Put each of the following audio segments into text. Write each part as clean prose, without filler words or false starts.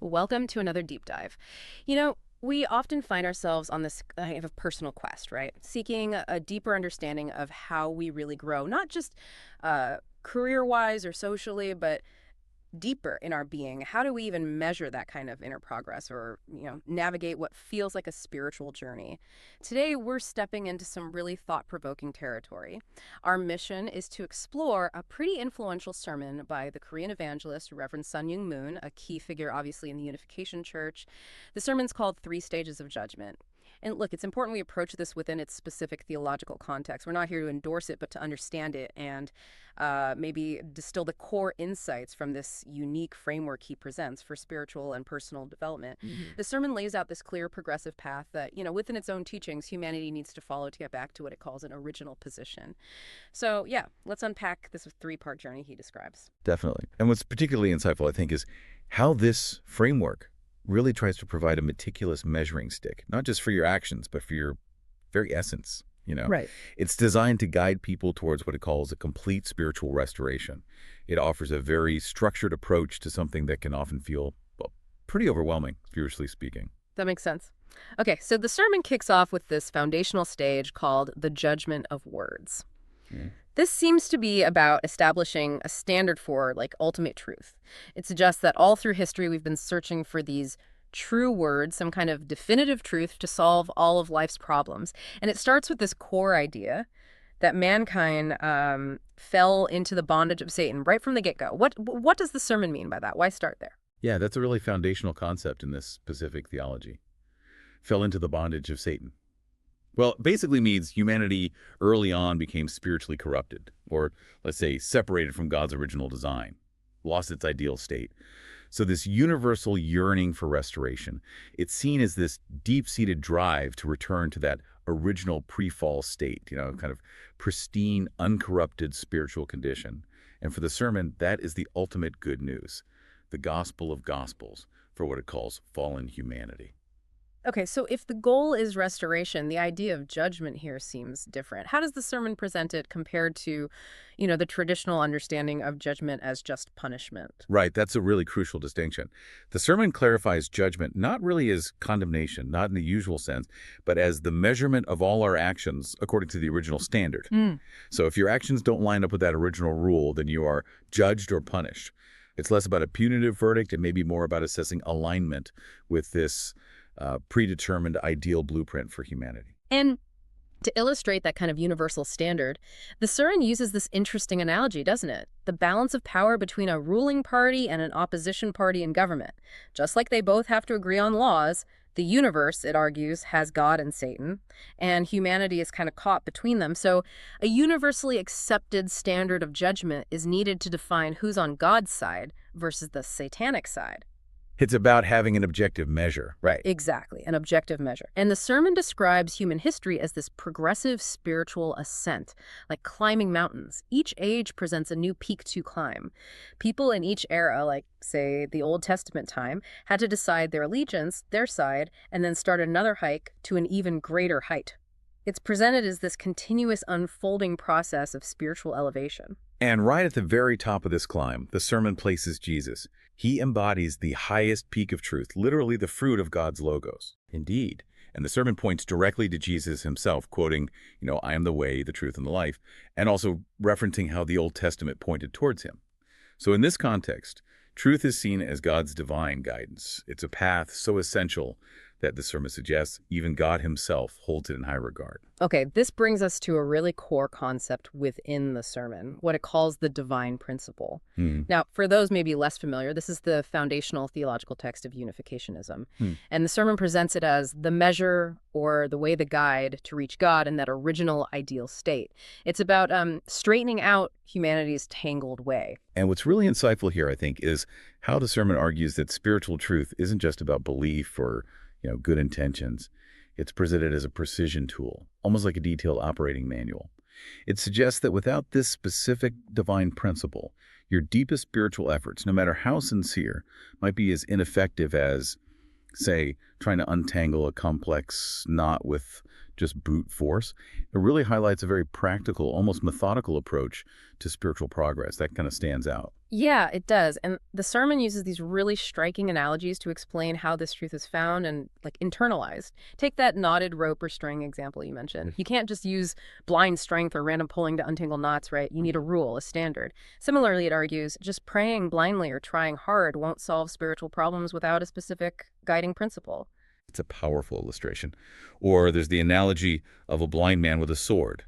Welcome to another deep dive. We often find ourselves on this kind of personal quest, right? Seeking a deeper understanding of how we really grow, not just career-wise or socially, but deeper in our being. How do we even measure that kind of inner progress or, navigate what feels like a spiritual journey? Today, we're stepping into some really thought-provoking territory. Our mission is to explore a pretty influential sermon by the Korean evangelist, Reverend Myung, a key figure, obviously, in the Unification Church. The sermon's called Three Stages of Judgment. And look, it's important we approach this within its specific theological context. We're not here to endorse it, but to understand it and maybe distill the core insights from this unique framework he presents for spiritual and personal development. The sermon lays out this clear progressive path that, within its own teachings, humanity needs to follow to get back to what it calls an original position. So, yeah, let's unpack this three-part journey he describes. Definitely. And what's particularly insightful, I think, is how this framework really tries to provide a meticulous measuring stick, not just for your actions, but for your very essence. Right. It's designed to guide people towards what it calls a complete spiritual restoration. It offers a very structured approach to something that can often feel, well, pretty overwhelming, spiritually speaking. That makes sense. Okay, so the sermon kicks off with this foundational stage called the judgment of words. This seems to be about establishing a standard for, ultimate truth. It suggests that all through history we've been searching for these true words, some kind of definitive truth to solve all of life's problems. And it starts with this core idea that mankind fell into the bondage of Satan right from the get-go. What does the sermon mean by that? Why start there? Yeah, that's a really foundational concept in this specific theology. Fell into the bondage of Satan. Well, it basically means humanity early on became spiritually corrupted, or let's say separated from God's original design, lost its ideal state. So this universal yearning for restoration, it's seen as this deep-seated drive to return to that original pre-fall state, kind of pristine, uncorrupted spiritual condition. And for the sermon, that is the ultimate good news, the gospel of gospels for what it calls fallen humanity. Okay, so if the goal is restoration, the idea of judgment here seems different. How does the sermon present it compared to, the traditional understanding of judgment as just punishment? Right, that's a really crucial distinction. The sermon clarifies judgment not really as condemnation, not in the usual sense, but as the measurement of all our actions according to the original standard. So if your actions don't line up with that original rule, then you are judged or punished. It's less about a punitive verdict and maybe more about assessing alignment with this predetermined ideal blueprint for humanity. And to illustrate that kind of universal standard, the sermon uses this interesting analogy, doesn't it? The balance of power between a ruling party and an opposition party in government. Just like they both have to agree on laws, the universe, it argues, has God and Satan, and humanity is kind of caught between them. So a universally accepted standard of judgment is needed to define who's on God's side versus the Satanic side. It's about having an objective measure, right? Exactly, an objective measure. And the sermon describes human history as this progressive spiritual ascent, like climbing mountains. Each age presents a new peak to climb. People in each era, like, say, the Old Testament time, had to decide their allegiance, their side, and then start another hike to an even greater height. It's presented as this continuous unfolding process of spiritual elevation. And right at the very top of this climb, the sermon places Jesus. He embodies the highest peak of truth, literally the fruit of God's logos. Indeed. And the sermon points directly to Jesus himself, quoting, I am the way, the truth, and the life, and also referencing how the Old Testament pointed towards him. So in this context, truth is seen as God's divine guidance. It's a path so essential that the sermon suggests even God himself holds it in high regard. Okay, this brings us to a really core concept within the sermon, what it calls the divine principle. Now, for those maybe less familiar, this is the foundational theological text of unificationism. And the sermon presents it as the measure or the way, the guide to reach God in that original ideal state. It's about straightening out humanity's tangled way. And what's really insightful here, I think, is how the sermon argues that spiritual truth isn't just about belief or good intentions. It's presented as a precision tool, almost like a detailed operating manual. It suggests that without this specific divine principle, your deepest spiritual efforts, no matter how sincere, might be as ineffective as, say, trying to untangle a complex knot with just brute force. It really highlights a very practical, almost methodical approach to spiritual progress. That kind of stands out. Yeah, it does. And the sermon uses these really striking analogies to explain how this truth is found and like internalized. Take that knotted rope or string example you mentioned. You can't just use blind strength or random pulling to untangle knots, right? You need a rule, a standard. Similarly, it argues just praying blindly or trying hard won't solve spiritual problems without a specific guiding principle. It's a powerful illustration. Or there's the analogy of a blind man with a sword.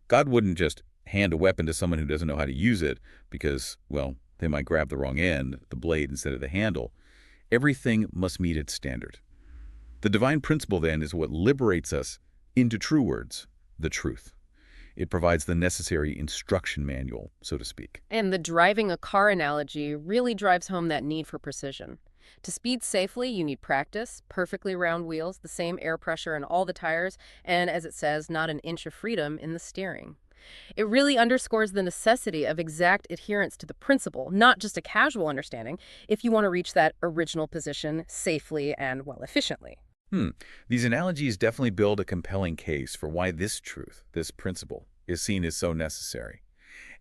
God wouldn't just hand a weapon to someone who doesn't know how to use it because, well, they might grab the wrong end, the blade instead of the handle. Everything must meet its standard. The divine principle, then, is what liberates us into true words, the truth. It provides the necessary instruction manual, so to speak. And the driving a car analogy really drives home that need for precision. To speed safely, you need practice, perfectly round wheels, the same air pressure in all the tires, and as it says, not an inch of freedom in the steering. It really underscores the necessity of exact adherence to the principle, not just a casual understanding, if you want to reach that original position safely and, well, efficiently. These analogies definitely build a compelling case for why this truth, this principle, is seen as so necessary.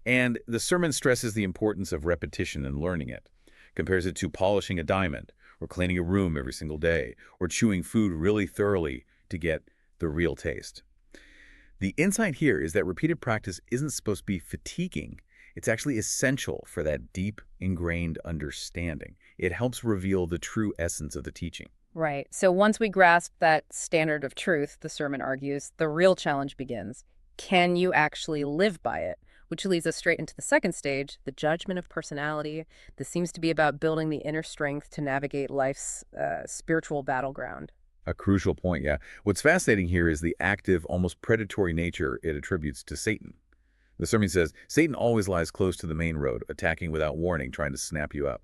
And the sermon stresses the importance of repetition and learning it, compares it to polishing a diamond, or cleaning a room every single day, or chewing food really thoroughly to get the real taste. The insight here is that repeated practice isn't supposed to be fatiguing. It's actually essential for that deep, ingrained understanding. It helps reveal the true essence of the teaching. Right. So once we grasp that standard of truth, the sermon argues, the real challenge begins. Can you actually live by it? Which leads us straight into the second stage, the judgment of personality. This seems to be about building the inner strength to navigate life's spiritual battleground. A crucial point, yeah. What's fascinating here is the active, almost predatory nature it attributes to Satan. The sermon says, Satan always lies close to the main road, attacking without warning, trying to snap you up.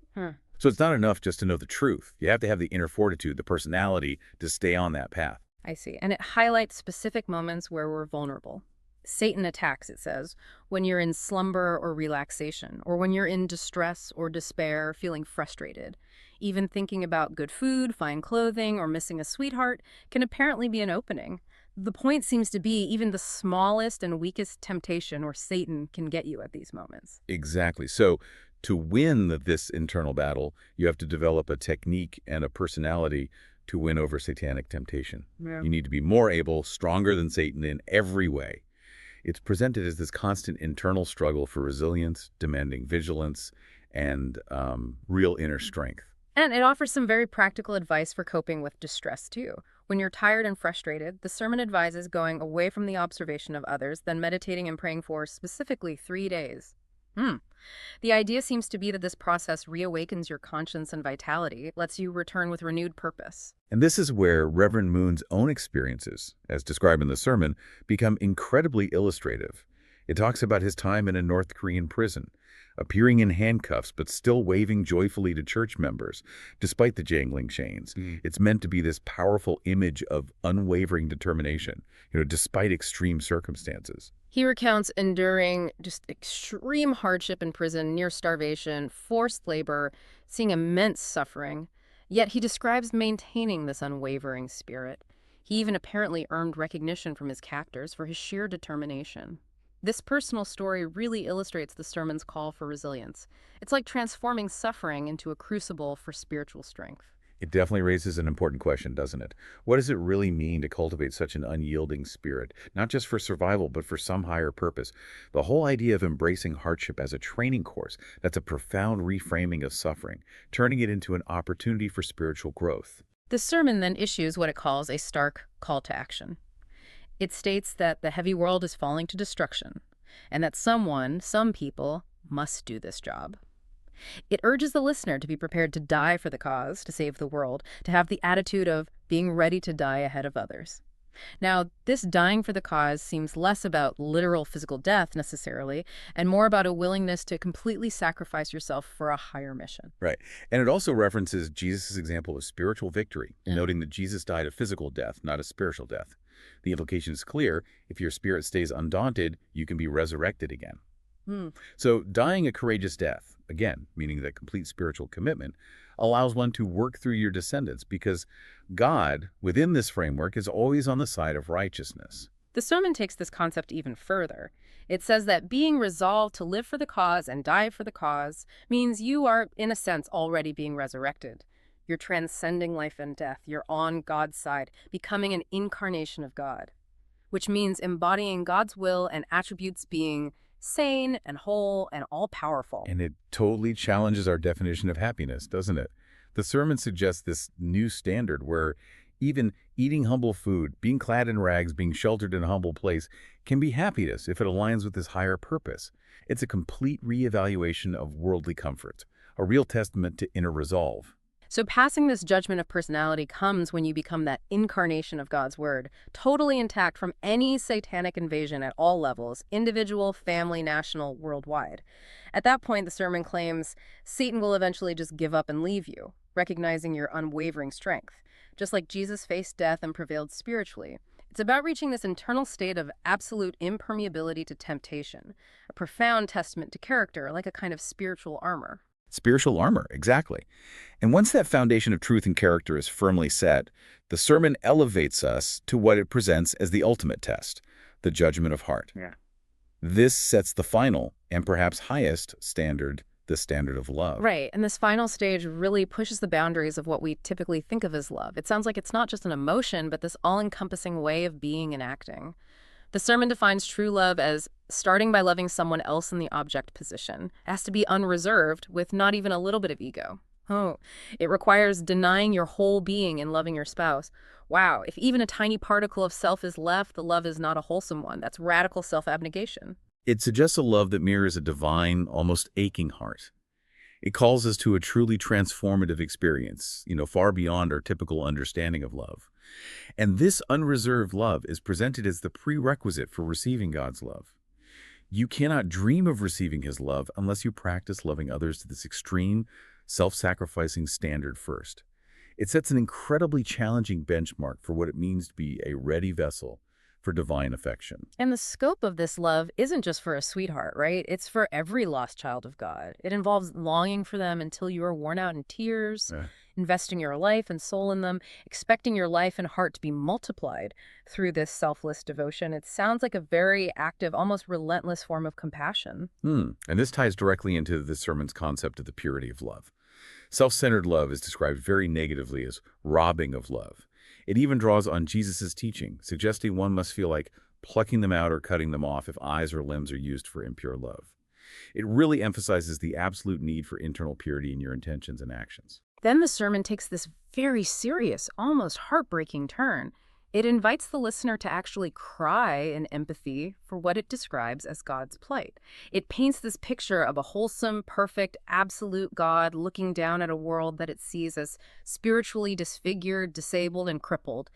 So it's not enough just to know the truth. You have to have the inner fortitude, the personality, to stay on that path. I see. And it highlights specific moments where we're vulnerable. Satan attacks, it says, when you're in slumber or relaxation, or when you're in distress or despair, feeling frustrated. Even thinking about good food, fine clothing, or missing a sweetheart can apparently be an opening. The point seems to be even the smallest and weakest temptation or Satan can get you at these moments. Exactly. So to win this internal battle, you have to develop a technique and a personality to win over satanic temptation. Yeah. You need to be more able, stronger than Satan in every way. It's presented as this constant internal struggle for resilience, demanding vigilance, and real inner strength. And it offers some very practical advice for coping with distress, too. When you're tired and frustrated, the sermon advises going away from the observation of others, then meditating and praying for specifically 3 days. The idea seems to be that this process reawakens your conscience and vitality, lets you return with renewed purpose. And this is where Reverend Moon's own experiences, as described in the sermon, become incredibly illustrative. It talks about his time in a North Korean prison, appearing in handcuffs but still waving joyfully to church members, despite the jangling chains. It's meant to be this powerful image of unwavering determination, despite extreme circumstances. He recounts enduring just extreme hardship in prison, near starvation, forced labor, seeing immense suffering. Yet he describes maintaining this unwavering spirit. He even apparently earned recognition from his captors for his sheer determination. This personal story really illustrates the sermon's call for resilience. It's like transforming suffering into a crucible for spiritual strength. It definitely raises an important question, doesn't it? What does it really mean to cultivate such an unyielding spirit, not just for survival, but for some higher purpose? The whole idea of embracing hardship as a training course, that's a profound reframing of suffering, turning it into an opportunity for spiritual growth. The sermon then issues what it calls a stark call to action. It states that the heavy world is falling to destruction, and that some people, must do this job. It urges the listener to be prepared to die for the cause, to save the world, to have the attitude of being ready to die ahead of others. Now, this dying for the cause seems less about literal physical death necessarily, and more about a willingness to completely sacrifice yourself for a higher mission. Right. And it also references Jesus' example of spiritual victory, noting that Jesus died a physical death, not a spiritual death. The implication is clear. If your spirit stays undaunted, you can be resurrected again. So dying a courageous death, again, meaning that complete spiritual commitment, allows one to work through your descendants because God, within this framework, is always on the side of righteousness. The sermon takes this concept even further. It says that being resolved to live for the cause and die for the cause means you are, in a sense, already being resurrected. You're transcending life and death. You're on God's side, becoming an incarnation of God, which means embodying God's will and attributes, being sane and whole and all-powerful. And it totally challenges our definition of happiness, doesn't it? The sermon suggests this new standard where even eating humble food, being clad in rags, being sheltered in a humble place can be happiness if it aligns with this higher purpose. It's a complete reevaluation of worldly comfort, a real testament to inner resolve. So passing this judgment of personality comes when you become that incarnation of God's word, totally intact from any satanic invasion at all levels, individual, family, national, worldwide. At that point, the sermon claims Satan will eventually just give up and leave you, recognizing your unwavering strength. Just like Jesus faced death and prevailed spiritually. It's about reaching this internal state of absolute impermeability to temptation, a profound testament to character, like a kind of spiritual armor. Spiritual armor, exactly. And once that foundation of truth and character is firmly set, the sermon elevates us to what it presents as the ultimate test, the judgment of heart. Yeah. This sets the final and perhaps highest standard, the standard of love. Right, and this final stage really pushes the boundaries of what we typically think of as love. It sounds like it's not just an emotion, but this all-encompassing way of being and acting. The sermon defines true love as starting by loving someone else in the object position. It has to be unreserved, with not even a little bit of ego. Oh, it requires denying your whole being in loving your spouse. Wow, if even a tiny particle of self is left, the love is not a wholesome one. That's radical self-abnegation. It suggests a love that mirrors a divine, almost aching heart. It calls us to a truly transformative experience, far beyond our typical understanding of love. And this unreserved love is presented as the prerequisite for receiving God's love. You cannot dream of receiving his love unless you practice loving others to this extreme, self-sacrificing standard first. It sets an incredibly challenging benchmark for what it means to be a ready vessel for divine affection. And the scope of this love isn't just for a sweetheart, right? It's for every lost child of God. It involves longing for them until you are worn out in tears, investing your life and soul in them, expecting your life and heart to be multiplied through this selfless devotion. It sounds like a very active, almost relentless form of compassion. And this ties directly into the sermon's concept of the purity of love. Self-centered love is described very negatively as robbing of love. It even draws on Jesus' teaching, suggesting one must feel like plucking them out or cutting them off if eyes or limbs are used for impure love. It really emphasizes the absolute need for internal purity in your intentions and actions. Then the sermon takes this very serious, almost heartbreaking turn. It invites the listener to actually cry in empathy for what it describes as God's plight. It paints this picture of a wholesome, perfect, absolute God looking down at a world that it sees as spiritually disfigured, disabled, and crippled.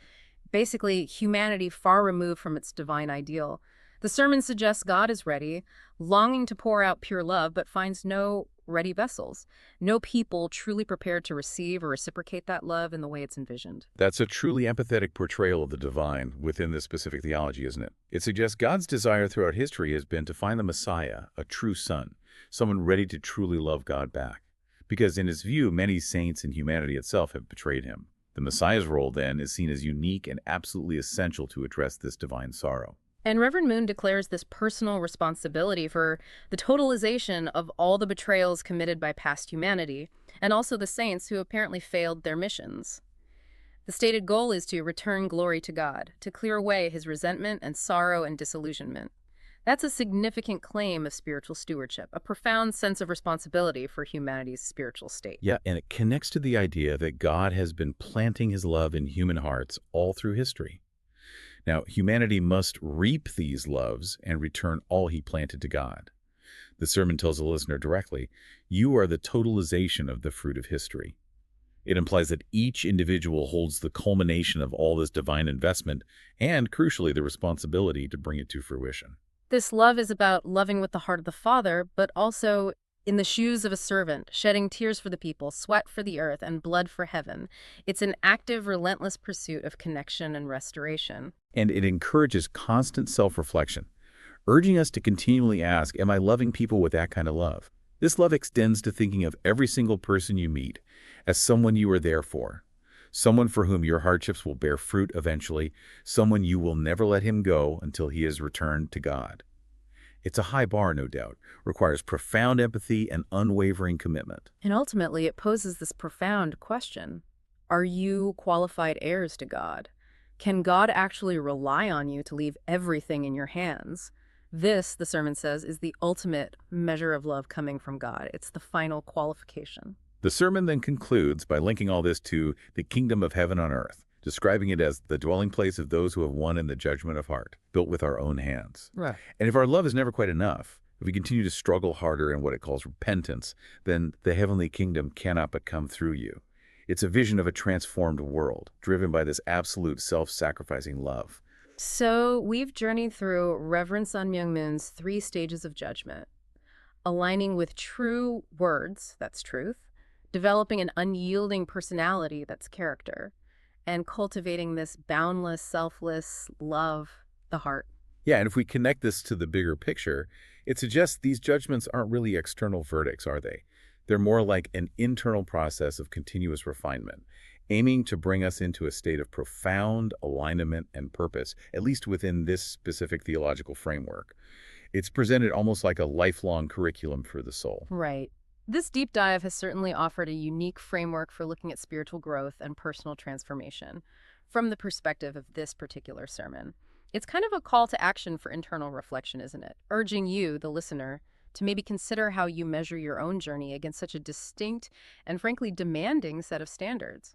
Basically, humanity far removed from its divine ideal. The sermon suggests God is ready, longing to pour out pure love, but finds no ready vessels, no people truly prepared to receive or reciprocate that love in the way it's envisioned. That's a truly empathetic portrayal of the divine within this specific theology, isn't it? It suggests God's desire throughout history has been to find the Messiah, a true son, someone ready to truly love God back. Because in his view, many saints and humanity itself have betrayed him. The Messiah's role, then, is seen as unique and absolutely essential to address this divine sorrow. And Reverend Myung declares this personal responsibility for the totalization of all the betrayals committed by past humanity, and also the saints who apparently failed their missions. The stated goal is to return glory to God, to clear away his resentment and sorrow and disillusionment. That's a significant claim of spiritual stewardship, a profound sense of responsibility for humanity's spiritual state. Yeah, and it connects to the idea that God has been planting his love in human hearts all through history. Now, humanity must reap these loves and return all he planted to God. The sermon tells the listener directly, you are the totalization of the fruit of history. It implies that each individual holds the culmination of all this divine investment and, crucially, the responsibility to bring it to fruition. This love is about loving with the heart of the Father, but also in the shoes of a servant, shedding tears for the people, sweat for the earth, and blood for heaven. It's an active, relentless pursuit of connection and restoration. And it encourages constant self-reflection, urging us to continually ask, am I loving people with that kind of love? This love extends to thinking of every single person you meet as someone you are there for, someone for whom your hardships will bear fruit eventually, someone you will never let him go until he has returned to God. It's a high bar, no doubt, requires profound empathy and unwavering commitment. And ultimately, it poses this profound question. Are you qualified heirs to God? Can God actually rely on you to leave everything in your hands? This, the sermon says, is the ultimate measure of love coming from God. It's the final qualification. The sermon then concludes by linking all this to the kingdom of heaven on earth, describing it as the dwelling place of those who have won in the judgment of heart, built with our own hands. Right. And if our love is never quite enough, if we continue to struggle harder in what it calls repentance, then the heavenly kingdom cannot but come through you. It's a vision of a transformed world, driven by this absolute self-sacrificing love. So we've journeyed through Reverend Sun Myung Moon's 3 stages of judgment, aligning with true words, that's truth, developing an unyielding personality, that's character, and cultivating this boundless, selfless love, the heart. Yeah, and if we connect this to the bigger picture, it suggests these judgments aren't really external verdicts, are they? They're more like an internal process of continuous refinement, aiming to bring us into a state of profound alignment and purpose, at least within this specific theological framework. It's presented almost like a lifelong curriculum for the soul. Right. This deep dive has certainly offered a unique framework for looking at spiritual growth and personal transformation from the perspective of this particular sermon. It's kind of a call to action for internal reflection, isn't it? Urging you, the listener, to maybe consider how you measure your own journey against such a distinct and frankly demanding set of standards.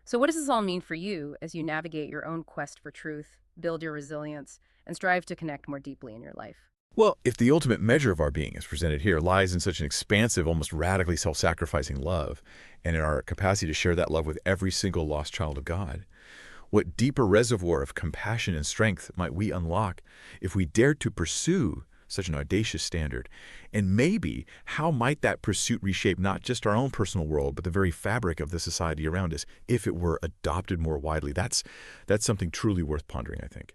So what does this all mean for you as you navigate your own quest for truth, build your resilience, and strive to connect more deeply in your life? Well, if the ultimate measure of our being, as presented here, lies in such an expansive, almost radically self-sacrificing love, and in our capacity to share that love with every single lost child of God, what deeper reservoir of compassion and strength might we unlock if we dared to pursue such an audacious standard? And maybe how might that pursuit reshape not just our own personal world, but the very fabric of the society around us if it were adopted more widely? That's something truly worth pondering, I think.